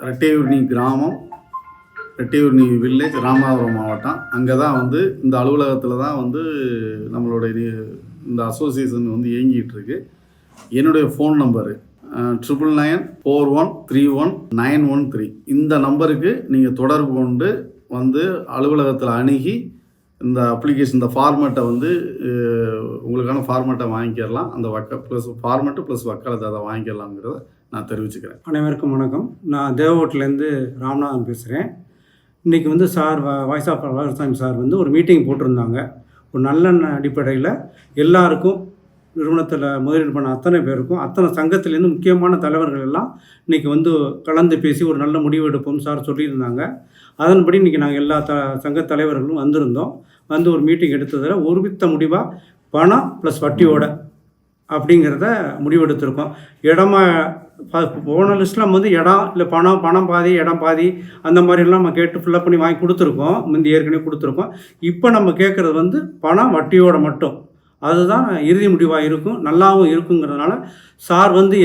ரெட்டையூர்னி கிராமம், ரெட்டையூர்னி வில்லேஜ், ராமநாதபுரம் மாவட்டம். அங்கே தான் வந்து இந்த அலுவலகத்தில் தான் வந்து நம்மளுடைய இந்த அசோசியேஷன் வந்து இயங்கிட்டு இருக்கு. என்னுடைய ஃபோன் நம்பரு 9994131913. இந்த நம்பருக்கு நீங்கள் தொடர்பு கொண்டு வந்து அலுவலகத்தில் அணுகி இந்த அப்ளிகேஷன், இந்த ஃபார்மேட்டை வந்து உங்களுக்கான ஃபார்மேட்டை வாங்கிக்கிறலாம். அந்த ப்ளஸ் ஃபார்மேட்டு ப்ளஸ் வக்காலத்தை அதை வாங்கிக்கலாங்கிறத நான் தெரிவிச்சுக்கிறேன். அனைவருக்கும் வணக்கம். நான் தேவகோட்டிலேருந்து ராமநாதன் பேசுகிறேன். இன்றைக்கி வந்து சார் வாய்ஸ் ஆஃப் வளர்சாமி சார் வந்து ஒரு மீட்டிங் போட்டிருந்தாங்க. ஒரு நல்லெண்ண அடிப்படையில் எல்லாருக்கும், நிறுவனத்தில் முதலீடு பண்ண அத்தனை பேருக்கும், அத்தனை சங்கத்திலேருந்து முக்கியமான தலைவர்கள் எல்லாம் இன்றைக்கி வந்து கலந்து பேசி ஒரு நல்ல முடிவு எடுப்போம் சார் சொல்லியிருந்தாங்க. அதன்படி இன்றைக்கி நாங்கள் எல்லா சங்க தலைவர்களும் வந்திருந்தோம். வந்து ஒரு மீட்டிங் எடுத்ததில் ஒருமித்த முடிவாக பணம் ப்ளஸ் வட்டியோட அப்படிங்கிறத முடிவெடுத்திருக்கோம். இடமா போன லிஸ்ட்டில் நம்ம வந்து இடம் இல்லை பணம் பாதி இடம் பாதி அந்த மாதிரிலாம் நம்ம கேட்டு ஃபில்லப் பண்ணி வாங்கி கொடுத்துருக்கோம். முந்தி ஏற்கனவே கொடுத்துருக்கோம். இப்போ நம்ம கேட்குறது வந்து பணம் வட்டியோட மட்டும். அதுதான் இறுதி முடிவாக இருக்கும், நல்லாவும் இருக்குங்கிறதுனால சார் வந்து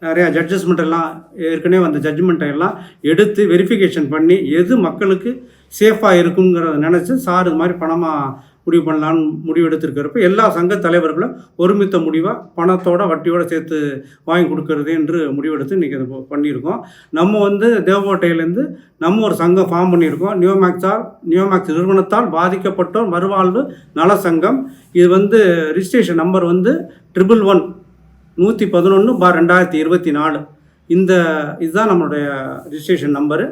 நிறையா ஜட்ஜஸ்மெண்ட்டெல்லாம் ஏற்கனவே வந்த ஜட்ஜ்மெண்ட்டை எல்லாம் எடுத்து வெரிஃபிகேஷன் பண்ணி எது மக்களுக்கு சேஃபாக இருக்குங்கிறத நினச்சி சார் இது மாதிரி பணமாக முடிவு பண்ணலான்னு முடிவு எடுத்திருக்கிறப்ப எல்லா சங்க தலைவர்களும் ஒருமித்த முடிவாக பணத்தோட வட்டியோடு சேர்த்து வாங்கி கொடுக்கறது என்று முடிவெடுத்து இன்றைக்கி அதை பண்ணியிருக்கோம். நம்ம வந்து தேவகோட்டையிலேருந்து நம்ம ஒரு சங்கம் ஃபார்ம் பண்ணியிருக்கோம். நியோமேக்ஸ் நிறுவனத்தால் பாதிக்கப்பட்டோர் மறுவாழ்வு நல சங்கம். இது வந்து ரிஜிஸ்ட்ரேஷன் நம்பர் வந்து 111/2024. இதுதான் நம்மளுடைய ரிஜிஸ்ட்ரேஷன் நம்பரு.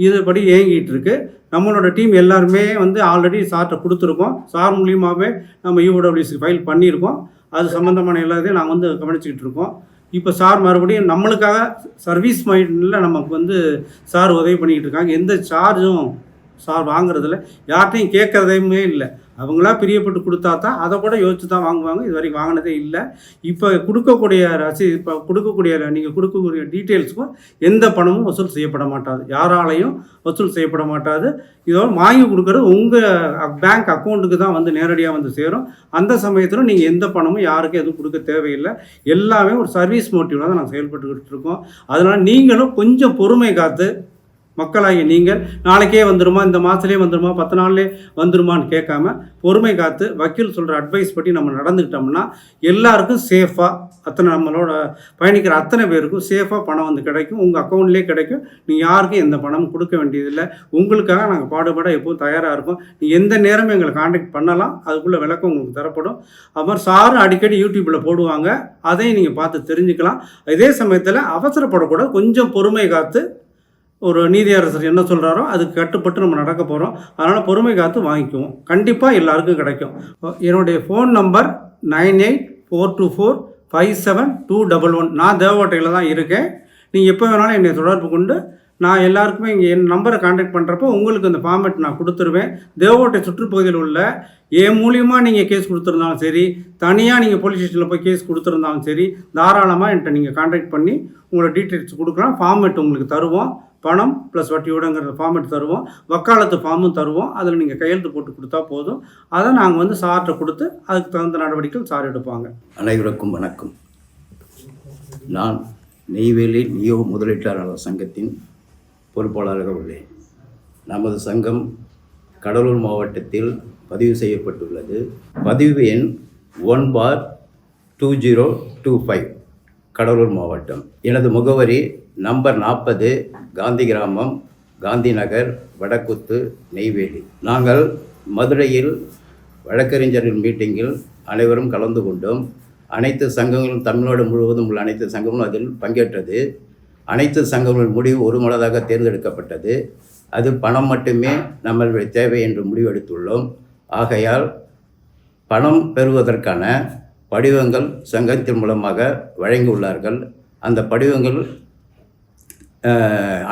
இதுபடி இயங்கிட்டு இருக்கு. நம்மளோட டீம் எல்லாருமே வந்து ஆல்ரெடி சார்கிட்ட கொடுத்துருக்கோம். சார் மூலியமாகவே நம்ம யூடபிள்யூசி ஃபைல் பண்ணியிருக்கோம். அது சம்மந்தமான எல்லாத்தையும் நாங்கள் வந்து கவனிச்சிக்கிட்டு இருக்கோம். இப்போ சார் மறுபடியும் நம்மளுக்காக சர்வீஸ் மைண்டில் நமக்கு வந்து சார் உதவி பண்ணிக்கிட்டு இருக்காங்க. எந்த சார்ஜும் சார் வாங்குறதில்ல, யார்கிட்டையும் கேட்குறதையுமே இல்லை. அவங்களா பிரியப்பட்டு கொடுத்தா தான் அதை கூட யோசிச்சு தான் வாங்குவாங்க. இது வரைக்கும் வாங்கினதே இல்லை. இப்போ கொடுக்கக்கூடிய இப்போ நீங்கள் கொடுக்கக்கூடிய டீட்டெயில்ஸுக்கும் எந்த பணமும் வசூல் செய்யப்பட மாட்டாது, யாராலையும் வசூல் செய்யப்பட மாட்டாது. இதோட வாங்கி கொடுக்குறது உங்கள் பேங்க் அக்கௌண்ட்டுக்கு தான் வந்து நேரடியாக வந்து சேரும். அந்த சமயத்தில் நீங்கள் எந்த பணமும் யாருக்கும் எதுவும் கொடுக்க தேவையில்லை. எல்லாமே ஒரு சர்வீஸ் மோட்டிவில் தான் நாங்கள் செயல்பட்டுக்கிட்டு இருக்கோம். அதனால் நீங்களும் கொஞ்சம் பொறுமை காத்து, மக்களாகிய நீங்கள் நாளைக்கே வந்துடுமா, இந்த மாதத்துலேயே வந்துடுமா, 10 நாள்லேயே வந்துடுமான்னு கேட்காம பொறுமை காத்து வக்கீல் சொல்கிற அட்வைஸ் படி நம்ம நடந்துக்கிட்டோம்னா எல்லாருக்கும் சேஃபாக நம்மளோட பயணிக்கிற அத்தனை பேருக்கும் சேஃபாக பணம் வந்து கிடைக்கும். உங்கள் அக்கௌண்ட்லேயே கிடைக்கும். நீங்கள் யாருக்கும் எந்த பணமும் கொடுக்க வேண்டியதில்லை. உங்களுக்காக நாங்கள் பாடுபட எப்போதும் தயாராக இருக்கோம். நீங்கள் எந்த நேரமும் எங்களை காண்டாக்ட் பண்ணலாம். அதுக்குள்ளே விளக்கம் உங்களுக்கு தரப்படும். அப்புறம் சாரும் அடிக்கடி யூடியூப்பில் போடுவாங்க, அதையும் நீங்கள் பார்த்து தெரிஞ்சுக்கலாம். இதே சமயத்தில் அவசரப்படக்கூடாது. கொஞ்சம் பொறுமை காத்து ஒரு நீதியரசர் என்ன சொல்கிறாரோ அதுக்கு கட்டுப்பட்டு நம்ம நடக்க போகிறோம். அதனால் பொறுமை காத்து வாங்கிக்குவோம். கண்டிப்பாக எல்லாருக்கும் கிடைக்கும். என்னுடைய ஃபோன் நம்பர் 9842457211. நான் தேவகோட்டையில் தான் இருக்கேன். நீங்கள் எப்போ வேணாலும் என்னை தொடர்பு கொண்டு நான் எல்லாருக்குமே இங்கே என் நம்பரை கான்டாக்ட் பண்ணுறப்போ உங்களுக்கு அந்த ஃபார்மேட் நான் கொடுத்துருவேன். தேவகோட்டை சுற்றுப்பகுதியில் உள்ள என் மூலியமாக நீங்கள் கேஸ் கொடுத்துருந்தாலும் சரி, தனியாக நீங்கள் போலீஸ் ஸ்டேஷனில் போய் கேஸ் கொடுத்துருந்தாலும் சரி, தாராளமாக என்கிட்ட நீங்கள் கான்டாக்ட் பண்ணி உங்களோட டீட்டெயில்ஸ் கொடுக்கலாம். ஃபார்மேட் உங்களுக்கு தருவோம். பணம் ப்ளஸ் வட்டியோடங்கிற ஃபார்மேட் தருவோம். வக்காலத்து ஃபார்மும் தருவோம். அதில் நீங்கள் கையெழுத்து போட்டு கொடுத்தா போதும். அதை நாங்கள் சார்கிட்ட கொடுத்து அதுக்கு தகுந்த நடவடிக்கைகள் சார் எடுப்பாங்க. அனைவருக்கும் வணக்கம். நான் நெய்வேலி நியோ முதலீட்டாளர் சங்கத்தின் பொறுப்பாளராக உள்ளேன். நமது சங்கம் கடலூர் மாவட்டத்தில் பதிவு செய்யப்பட்டுள்ளது. பதிவு எண் 1/2025 கடலூர் மாவட்டம். எனது முகவரி நம்பர் 40 காந்தி கிராமம், காந்தி நகர், வடக்குத்து, நெய்வேலி. நாங்கள் மதுரையில் வழக்கறிஞர்கள் மீட்டிங்கில் அனைவரும் கலந்து கொண்டோம். அனைத்து சங்கங்களும், தமிழ்நாடு முழுவதும் உள்ள அனைத்து சங்கங்களும் அதில் பங்கேற்றது. அனைத்து சங்கங்களின் முடிவு ஒருமனதாக தேர்ந்தெடுக்கப்பட்டது. அது பணம் மட்டுமே நம்மளுடைய தேவை என்று முடிவெடுத்துள்ளோம். ஆகையால் பணம் பெறுவதற்கான படிவங்கள் சங்கத்தின் மூலமாக வழங்கியுள்ளார்கள். அந்த படிவங்கள்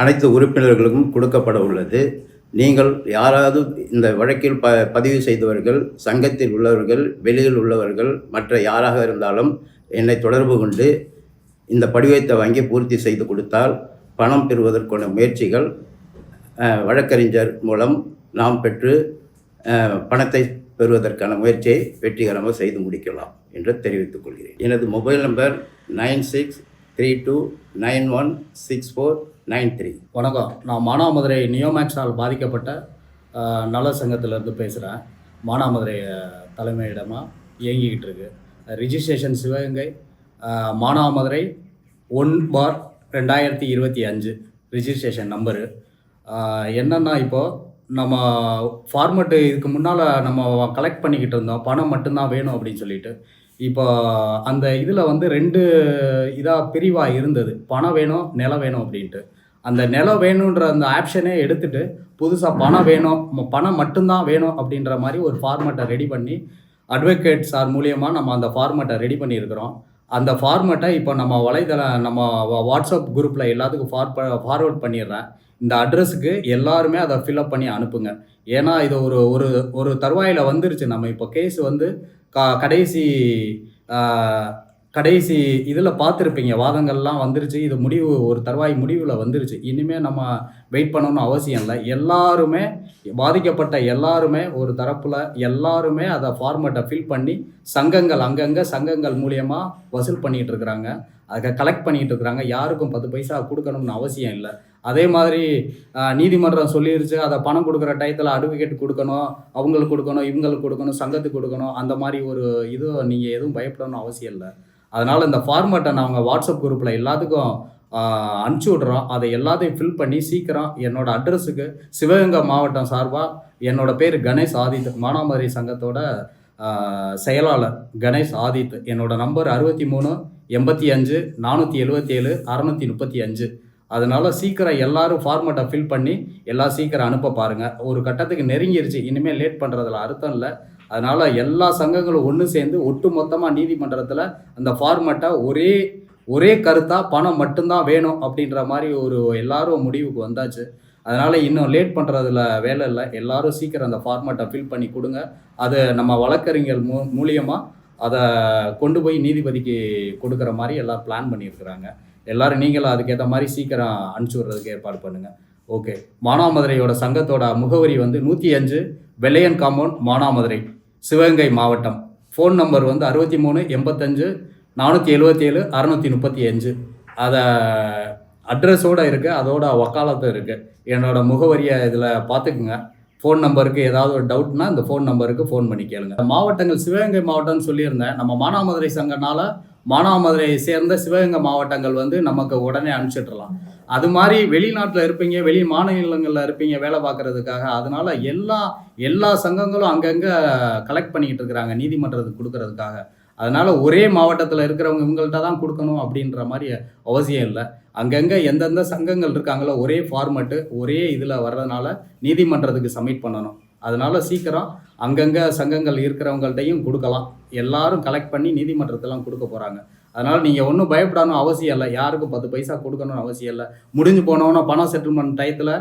அனைத்து உறுப்பினர்களுக்கும் கொடுக்கப்பட உள்ளது. நீங்கள் யாராவது இந்த வழக்கில் பதிவு செய்தவர்கள், சங்கத்தில் உள்ளவர்கள், வெளியில் உள்ளவர்கள், மற்ற யாராக இருந்தாலும் என்னை தொடர்பு கொண்டு இந்த படிவத்தை வாங்கி பூர்த்தி செய்து கொடுத்தால் பணம் பெறுவதற்கான முயற்சிகள் வழக்கறிஞர் மூலம் நாம் பெற்று பணத்தை பெறுவதற்கான முயற்சியை வெற்றிகரமாக செய்து முடிக்கலாம் என்று தெரிவித்துக் கொள்கிறேன். எனது மொபைல் நம்பர் 9632916493. வணக்கம். நான் மானாமதுரை நியோமேக்ஸால் பாதிக்கப்பட்ட நல சங்கத்திலேருந்து பேசுகிறேன். மானாமதுரை தலைமையிடமாக இயங்கிக்கிட்டு இருக்கு. Registration Sivaganga, Manamadurai 1/2025 registration number. என்னென்னா, இப்போது நம்ம ஃபார்மெட்டு இதுக்கு முன்னால் நம்ம கலெக்ட் பண்ணிக்கிட்டு இருந்தோம், பணம் மட்டும்தான் வேணும் அப்படின்னு சொல்லிட்டு. இப்போ அந்த இதில் 2 இதாக பிரிவாக இருந்தது. பணம் வேணும், நிலம் வேணும் அப்படின்ட்டு. அந்த நிலம் வேணுன்ற அந்த ஆப்ஷனே எடுத்துகிட்டு புதுசாக பணம் வேணும், பணம் மட்டும்தான் வேணும் அப்படின்ற மாதிரி ஒரு ஃபார்மெட்டை ரெடி பண்ணி அட்வொகேட் சார் மூலியமாக நம்ம அந்த ஃபார்மெட்டை ரெடி பண்ணியிருக்கிறோம். அந்த ஃபார்மெட்டை இப்போ நம்ம நம்ம வாட்ஸ்அப் குரூப்பில் எல்லாத்துக்கும் ஃபார்வர்ட் பண்ணிடுறேன். இந்த அட்ரஸுக்கு எல்லாருமே அதை ஃபில்அப் பண்ணி அனுப்புங்க. ஏன்னா இது ஒரு தருவாயில் வந்துருச்சு. நம்ம இப்போ கேஸ் கடைசி இதில் பார்த்துருப்பீங்க, வாதங்கள்லாம் வந்துருச்சு. இது ஒரு தருவாய் முடிவில் வந்துருச்சு. இனிமேல் நம்ம வெயிட் பண்ணணும்னு அவசியம் இல்லை. எல்லாருமே பாதிக்கப்பட்ட எல்லாருமே ஒரு தரப்பில் எல்லாருமே அதை ஃபார்மெட்டை ஃபில் பண்ணி சங்கங்கள் அங்கங்கே சங்கங்கள் மூலியமாக வசூல் பண்ணிகிட்டு இருக்கிறாங்க, அதை கலெக்ட் பண்ணிகிட்டு இருக்கிறாங்க. யாருக்கும் 10 பைசா கொடுக்கணும்னு அவசியம் இல்லை. அதே மாதிரி நீதிமன்றம் சொல்லிருச்சு, அதை பணம் கொடுக்குற டயத்தில் அட்வொகேட் கொடுக்கணும், அவங்களுக்கு கொடுக்கணும், இவங்களுக்கு கொடுக்கணும், சங்கத்துக்கு கொடுக்கணும். அந்த மாதிரி ஒரு இது நீங்கள் எதுவும் பயப்படணும்னு அவசியம் இல்லை. அதனால் இந்த ஃபார்மெட்டை நாங்கள் வாட்ஸ்அப் குரூப்பில் எல்லாத்துக்கும் அனுப்பிச்சி விட்றோம். அதை எல்லாத்தையும் ஃபில் பண்ணி சீக்கிரம் என்னோடய அட்ரஸுக்கு சிவகங்கை மாவட்டம் சார்பாக என்னோடய பேர் கணேஷ் ஆதித், மானாமதுரை சங்கத்தோட செயலாளர் கணேஷ் ஆதித். என்னோடய நம்பர் 6385477635. அதனால் சீக்கிரம் எல்லோரும் ஃபார்மெட்டை ஃபில் பண்ணி எல்லாம் சீக்கிரம் அனுப்ப பாருங்கள். ஒரு கட்டத்துக்கு நெருங்கிருச்சு, இனிமேல் லேட் பண்ணுறதுல அர்த்தம் இல்லை. அதனால் எல்லா சங்கங்களும் ஒன்று சேர்ந்து ஒட்டு மொத்தமாக நீதிமன்றத்தில் அந்த ஃபார்மெட்டை ஒரே கருத்தாக பணம் மட்டும்தான் வேணும் அப்படின்ற மாதிரி எல்லாரும் முடிவுக்கு வந்தாச்சு. அதனால் இன்னும் லேட் பண்ணுறதுல வேலை இல்லை. எல்லோரும் சீக்கிரம் அந்த ஃபார்மெட்டை ஃபில் பண்ணி கொடுங்க. அது நம்ம வழக்கறிஞர் மூலியமாக அதை கொண்டு போய் நீதிபதிக்கு கொடுக்குற மாதிரி எல்லோரும் பிளான் பண்ணியிருக்கிறாங்க. எல்லோரும் நீங்களும் அதுக்கேற்ற மாதிரி சீக்கிரம் அனுப்பிச்சி விட்றதுக்கு ஏற்பாடு பண்ணுங்கள். ஓகே. மானாமதுரையோட சங்கத்தோட முகவரி 105 வெள்ளையன் காம்பவுண்ட், மானாமதுரை, சிவகங்கை மாவட்டம். Phone number 6385477635. அதை அட்ரஸோடு இருக்குது, அதோட வக்காலத்தும் இருக்குது. என்னோடய முகவரியை இதில் பார்த்துக்குங்க. ஃபோன் நம்பருக்கு ஏதாவது ஒரு டவுட்னா இந்த ஃபோன் நம்பருக்கு ஃபோன் பண்ணி கேளுங்க. மாவட்டங்கள் சிவகங்கை மாவட்டம்னு சொல்லியிருந்தேன். நம்ம மானாமதுரை சங்கனால மானாமதுரையை சேர்ந்த சிவகங்கை மாவட்டங்கள் நமக்கு உடனே அனுப்பிச்சிட்றலாம். அது மாதிரி வெளிநாட்டில் இருப்பீங்க, வெளி மாநிலங்களில் இருப்பீங்க வேலை பார்க்குறதுக்காக. அதனால் எல்லா சங்கங்களும் அங்கங்கே கலெக்ட் பண்ணிக்கிட்டு இருக்கிறாங்க நீதிமன்றத்துக்கு கொடுக்கறதுக்காக. அதனால் ஒரே மாவட்டத்தில் இருக்கிறவங்க இவங்கள்ட்ட தான் கொடுக்கணும் அப்படின்ற மாதிரி அவசியம் இல்லை. அங்கங்கே எந்தெந்த சங்கங்கள் இருக்காங்களோ ஒரே ஃபார்மேட்டு ஒரே இதில் வர்றதுனால நீதிமன்றத்துக்கு சப்மிட் பண்ணணும். அதனால் சீக்கிரம் அங்கங்கே சங்கங்கள் இருக்கிறவங்கள்ட்டையும் கொடுக்கலாம். எல்லாரும் கலெக்ட் பண்ணி நீதிமன்றத்தெல்லாம் கொடுக்க போகிறாங்க. அதனால் நீங்கள் ஒன்றும் பயப்படணும் அவசியம் இல்லை. யாருக்கும் 10 பைசா கொடுக்கணும்னு அவசியம் இல்லை. முடிஞ்சு போனோன்னா பணம் செட்டில்மெண்ட் டயத்தில்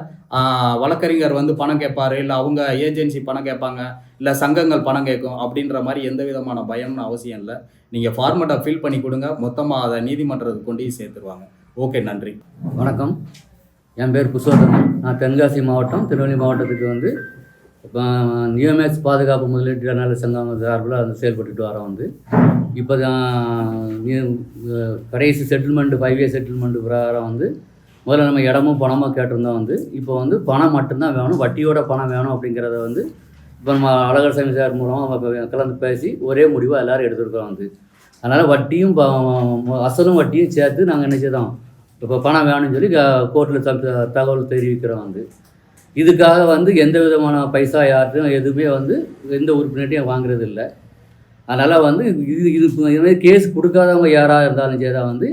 வழக்கறிஞர் வந்து பணம் கேட்பார், இல்லை அவங்க ஏஜென்சி பணம் கேட்பாங்க, இல்லை சங்கங்கள் பணம் கேட்கும் அப்படின்ற மாதிரி எந்த விதமான பயம்னு அவசியம் இல்லை. நீங்கள் ஃபார்மேட்டை ஃபில் பண்ணி கொடுங்க, மொத்தமாக அதை நீதிமன்றத்துக்கு கொண்டு சேர்த்துருவாங்க. ஓகே, நன்றி. வணக்கம். என் பேர் புருஷோத்தமன். நான் தென்காசி மாவட்டம், திருநெல்வேலி மாவட்டத்துக்கு வந்து இப்போ நியூமேக்ஸ் பாதுகாப்பு முதலீட்டு நல சங்கம் சார்பில் வந்து செயல்பட்டுட்டு வரோம். வந்து இப்போ கடைசி செட்டில்மெண்ட்டு 5 இயர் செட்டில்மெண்ட்டு பிரகாரம் வந்து முதல்ல நம்ம இடமும் பணமும் கேட்டிருந்தோம். வந்து இப்போ வந்து பணம் மட்டும்தான் வேணும், வட்டியோட பணம் வேணும் அப்படிங்கிறத வந்து இப்போ நம்ம அழகர்சாமி சார் மூலமாக கலந்து பேசி ஒரே முடிவாக எல்லோரும் எடுத்துருக்கோம். வந்து அதனால் வட்டியும் அசலும் வட்டியும் சேர்த்து நாங்கள் என்ன செய்தோம், இப்போ பணம் வேணும்னு சொல்லி கோர்ட்டில் தகவல் தெரிவிக்கிறோம். வந்து இதுக்காக வந்து எந்த விதமான பைசா யார்ட்டும் எதுவுமே வந்து எந்த உறுப்பினர்ட்டையும் வாங்குறது இல்லை. அதனால் வந்து இதுமாதிரி கேஸ் கொடுக்காதவங்க யாராக இருந்தாலும் சரி தான் வந்து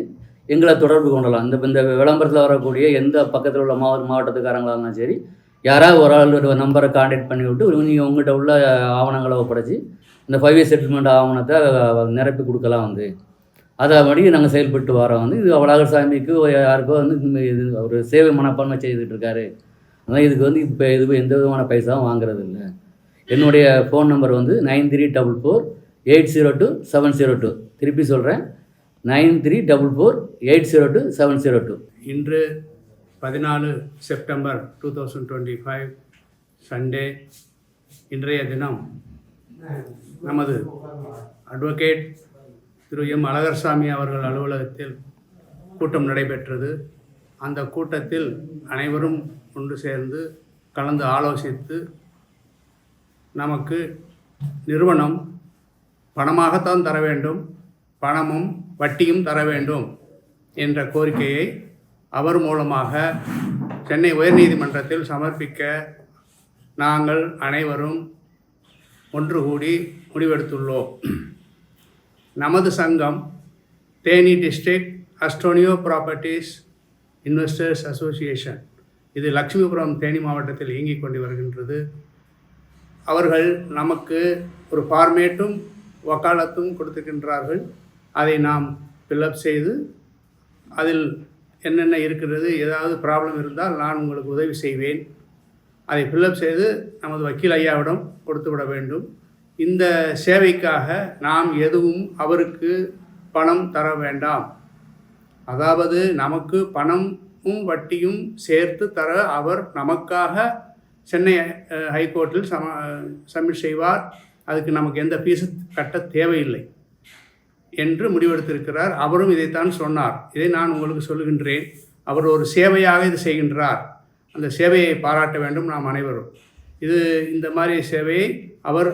எங்களை தொடர்பு கொண்டலாம். இந்த விளம்பரத்தில் வரக்கூடிய எந்த பக்கத்தில் உள்ள மாவட்டத்துக்காரங்களாக இருந்தாலும் சரி, யாராவது ஒரு ஆள் நம்பரை கான்டாக்ட் பண்ணி விட்டு நீங்கள் உங்கள்கிட்ட உள்ள ஆவணங்களை ஒப்படைச்சி இந்த 5 இயர் செட்டில்மெண்ட் ஆவணத்தை நிரப்பி கொடுக்கலாம். வந்து அதைபடி நாங்கள் செயல்பட்டு வரோம். வந்து இது அழகர்சாமிக்கு யாருக்கோ வந்து இது ஒரு சேவை மனப்பான்மை செய்துட்டு இருக்காரு. அதனால் இதுக்கு வந்து இப்போ எதுவும் எந்த விதமான பைசாவும் வாங்குறது இல்லை. என்னுடைய ஃபோன் நம்பர் வந்து 9344802702. திருப்பி சொல்கிறேன், 9344802702. இன்று 14 செப்டம்பர் 2025 சண்டே. இன்றைய தினம் நமது அட்வொகேட் திரு எம் அழகர்சாமி அவர்கள் அலுவலகத்தில் கூட்டம் நடைபெற்றது. அந்த கூட்டத்தில் அனைவரும் ஒன்று சேர்ந்து கலந்து ஆலோசித்து நமக்கு நிறுவனம் பணமாகத்தான் தர வேண்டும், பணமும் வட்டியும் தர வேண்டும் என்ற கோரிக்கையை அவர் மூலமாக சென்னை உயர்நீதிமன்றத்தில் சமர்ப்பிக்க நாங்கள் அனைவரும் ஒன்று கூடி முடிவெடுத்துள்ளோம். நமது சங்கம் தேனி டிஸ்ட்ரிக்ட் அஸ்டோனியோ ப்ராப்பர்ட்டிஸ் இன்வெஸ்டர்ஸ் அசோசியேஷன், இது லட்சுமிபுரம் தேனி மாவட்டத்தில் இயங்கிக் கொண்டு வருகின்றது. அவர்கள் நமக்கு ஒரு ஃபார்மேட்டும் வக்காலத்தும் கொடுத்துக்கின்றார்கள். அதை நாம் ஃபில்அப் செய்து அதில் என்னென்ன இருக்கிறது, ஏதாவது ப்ராப்ளம் இருந்தால் நான் உங்களுக்கு உதவி செய்வேன். அதை ஃபில்அப் செய்து நமது வக்கீல் ஐயாவிடம் கொடுத்து விட வேண்டும். இந்த சேவைக்காக நாம் எதுவும் அவருக்கு பணம் தர வேண்டாம். அதாவது நமக்கு பணமும் வட்டியும் சேர்த்து தர அவர் நமக்காக சென்னை ஹைகோர்ட்டில் சப்மிட் செய்வார். அதுக்கு நமக்கு எந்த ஃபீஸு கட்ட தேவையில்லை என்று முடிவெடுத்திருக்கிறார். அவரும் இதைத்தான் சொன்னார். இதை நான் உங்களுக்கு சொல்லுகின்றேன். அவர் ஒரு சேவையாக இது செய்கின்றார். அந்த சேவையை பாராட்ட வேண்டும் நாம் அனைவரும். இந்த மாதிரி சேவையை அவர்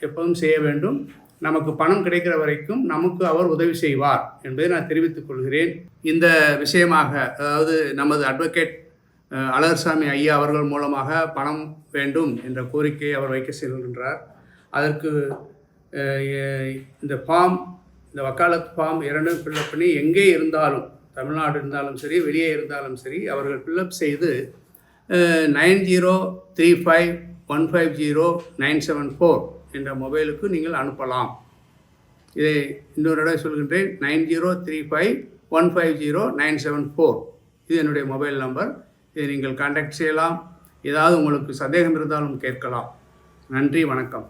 எப்போதும் செய்ய வேண்டும். நமக்கு பணம் கிடைக்கிற வரைக்கும் நமக்கு அவர் உதவி செய்வார் என்பதை நான் தெரிவித்துக் கொள்கிறேன். இந்த விஷயமாக, அதாவது நமது அட்வொகேட் அழகர்சாமி ஐயா அவர்கள் மூலமாக பணம் வேண்டும் என்ற கோரிக்கையை அவர் வைக்க செல்கின்றார். அதற்கு இந்த ஃபார்ம், இந்த வக்காலத் ஃபார்ம் 2 ஃபில்அப் பண்ணி எங்கே இருந்தாலும், தமிழ்நாடு இருந்தாலும் சரி வெளியே இருந்தாலும் சரி, அவர்கள் ஃபில்அப் செய்து 9035150974 என்ற மொபைலுக்கு நீங்கள் அனுப்பலாம். இதை இன்னொரு தடவை சொல்கின்றேன், 9035150974. இது என்னுடைய மொபைல் நம்பர். இதை நீங்கள் கான்டாக்ட் செய்யலாம். ஏதாவது உங்களுக்கு சந்தேகம் இருந்தாலும் கேட்கலாம். நன்றி, வணக்கம்.